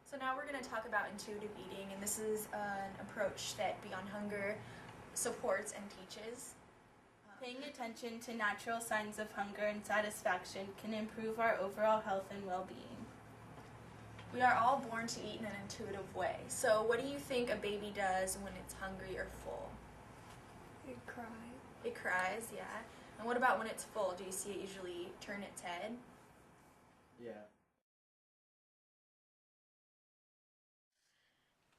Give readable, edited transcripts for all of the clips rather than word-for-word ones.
So now we're going to talk about intuitive eating, and this is an approach that Beyond Hunger supports and teaches. Paying attention to natural signs of hunger and satisfaction can improve our overall health and well-being. We are all born to eat in an intuitive way. So what do you think a baby does when it's hungry or full? It cries. It cries, yeah. And what about when it's full? Do you see it usually turn its head? Yeah.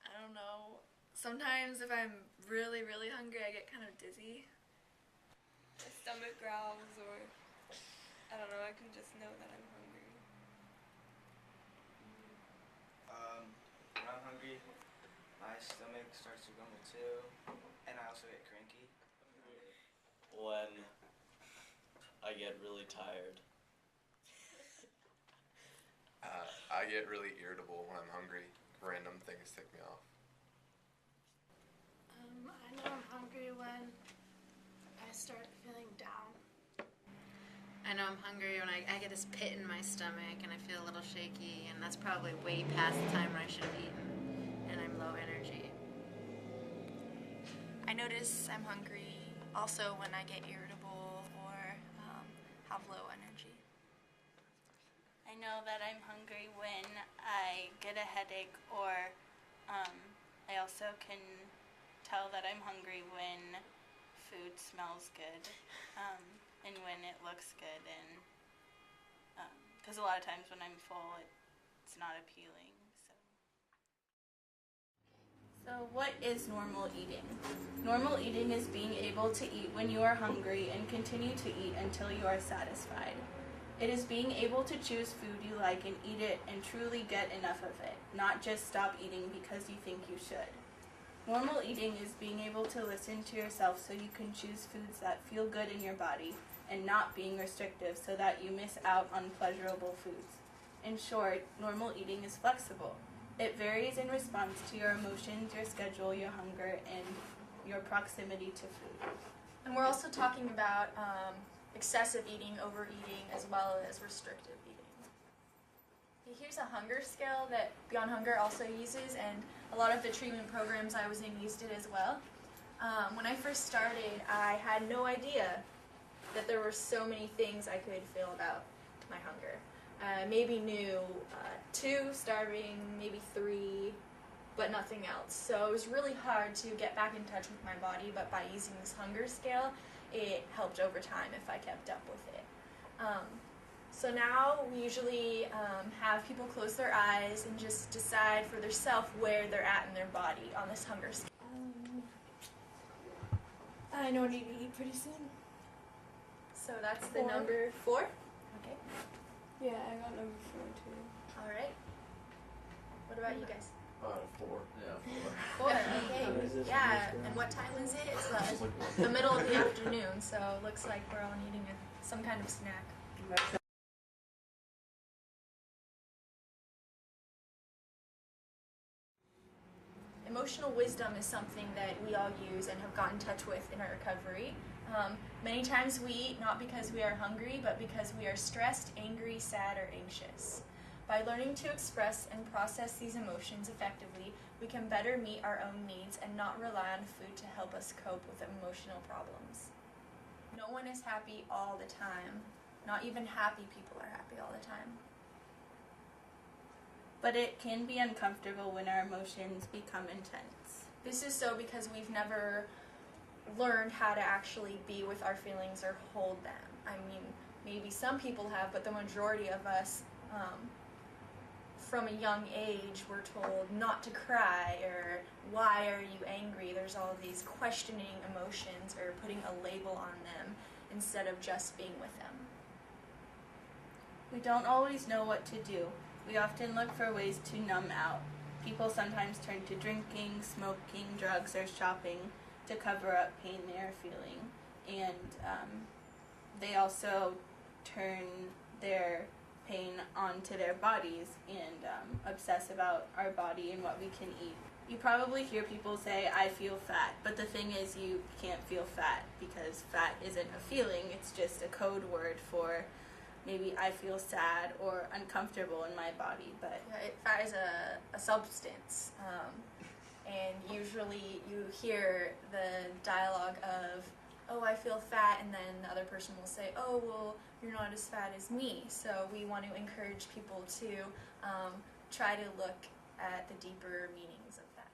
I don't know. Sometimes if I'm really, really hungry, I get kind of dizzy. My stomach growls, or I don't know, I can just know that I'm hungry. When I'm hungry, my stomach starts to grumble too, and I also get cranky. When I get really tired. I get really irritable when I'm hungry. Random things tick me off. I know I'm hungry when I start feeling down. I know I'm hungry when I get this pit in my stomach and I feel a little shaky, and that's probably way past the time when I should have eaten, and I'm low energy. I notice I'm hungry also when I get irritable or have low energy. I know that I'm hungry when I get a headache, or I also can tell that I'm hungry when food smells good and when it looks good, and because a lot of times when I'm full it's not appealing. So what is normal eating? Normal eating is being able to eat when you are hungry and continue to eat until you are satisfied. It is being able to choose food you like and eat it and truly get enough of it, not just stop eating because you think you should. Normal eating is being able to listen to yourself so you can choose foods that feel good in your body and not being restrictive so that you miss out on pleasurable foods. In short, normal eating is flexible. It varies in response to your emotions, your schedule, your hunger, and your proximity to food. And we're also talking about excessive eating, overeating, as well as restrictive eating. Here's a hunger scale that Beyond Hunger also uses, and a lot of the treatment programs I was in used it as well. When I first started, I had no idea that there were so many things I could feel about my hunger. Maybe knew 2, starving, maybe 3, but nothing else. So it was really hard to get back in touch with my body, but by using this hunger scale, it helped over time if I kept up with it. So now we usually have people close their eyes and just decide for themselves where they're at in their body on this hunger scale. I know I need to eat pretty soon. So that's the 4. number 4? Okay. Yeah, I got number 4 too. Alright. What about you guys? 4. Yeah, 4, okay. Yeah, and what time is it? It's the middle of the afternoon, so it looks like we're all needing some kind of snack. Emotional wisdom is something that we all use and have gotten in touch with in our recovery. Many times we eat not because we are hungry, but because we are stressed, angry, sad, or anxious. By learning to express and process these emotions effectively, we can better meet our own needs and not rely on food to help us cope with emotional problems. No one is happy all the time. Not even happy people are happy all the time. But it can be uncomfortable when our emotions become intense. This is so because we've never learned how to actually be with our feelings or hold them. I mean, maybe some people have, but the majority of us, from a young age, we're told not to cry, or why are you angry? There's all of these questioning emotions or putting a label on them instead of just being with them. We don't always know what to do. We often look for ways to numb out. People sometimes turn to drinking, smoking, drugs, or shopping to cover up pain they are feeling. And they also turn their pain onto their bodies and obsess about our body and what we can eat. You probably hear people say, I feel fat, but the thing is you can't feel fat because fat isn't a feeling, it's just a code word for maybe I feel sad or uncomfortable in my body. But Fat is a substance, and usually you hear the dialogue of, oh, I feel fat, and then the other person will say, oh, well, you're not as fat as me. So we want to encourage people to try to look at the deeper meanings of that.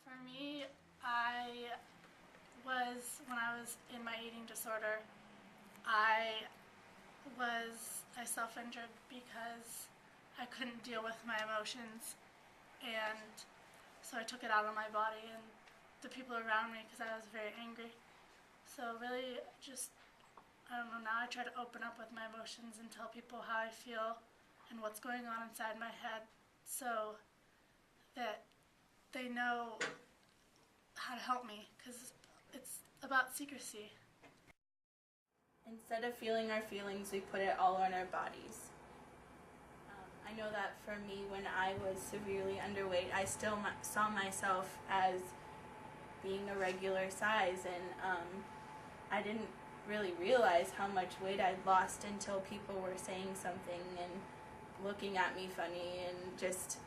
For me, when I was in my eating disorder, I self-injured because I couldn't deal with my emotions, and so I took it out on my body and the people around me because I was very angry. So really just, I don't know, now I try to open up with my emotions and tell people how I feel and what's going on inside my head so that they know how to help me, because it's about secrecy. instead of feeling our feelings, we put it all on our bodies. I know that for me, when I was severely underweight, I still saw myself as being a regular size, and I didn't really realize how much weight I'd lost until people were saying something and looking at me funny, and just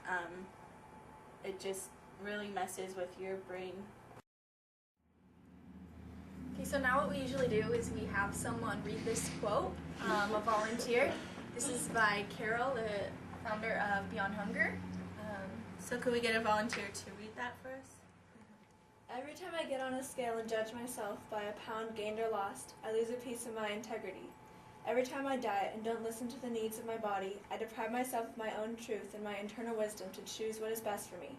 it just really messes with your brain. Okay, so now what we usually do is we have someone read this quote, a volunteer. This is by Carol, the founder of Beyond Hunger. So could we get a volunteer to read that for us? Every time I get on a scale and judge myself by a pound gained or lost, I lose a piece of my integrity. Every time I diet and don't listen to the needs of my body, I deprive myself of my own truth and my internal wisdom to choose what is best for me.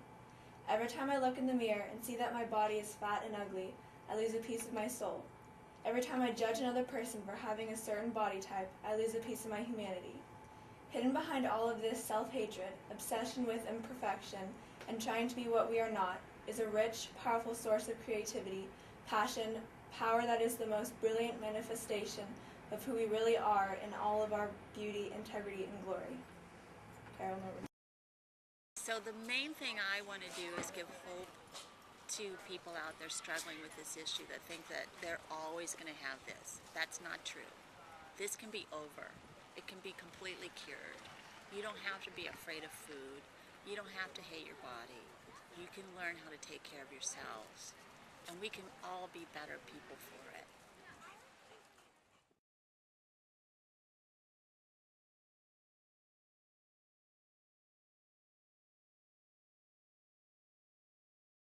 Every time I look in the mirror and see that my body is fat and ugly, I lose a piece of my soul. Every time I judge another person for having a certain body type, I lose a piece of my humanity. Hidden behind all of this self-hatred, obsession with imperfection, and trying to be what we are not, is a rich, powerful source of creativity, passion, power that is the most brilliant manifestation of who we really are in all of our beauty, integrity, and glory. Carol Norwood. So the main thing I want to do is give hope to people out there struggling with this issue that think that they're always going to have this. That's not true. This can be over. It can be completely cured. You don't have to be afraid of food. You don't have to hate your body. You can learn how to take care of yourselves. And we can all be better people for it.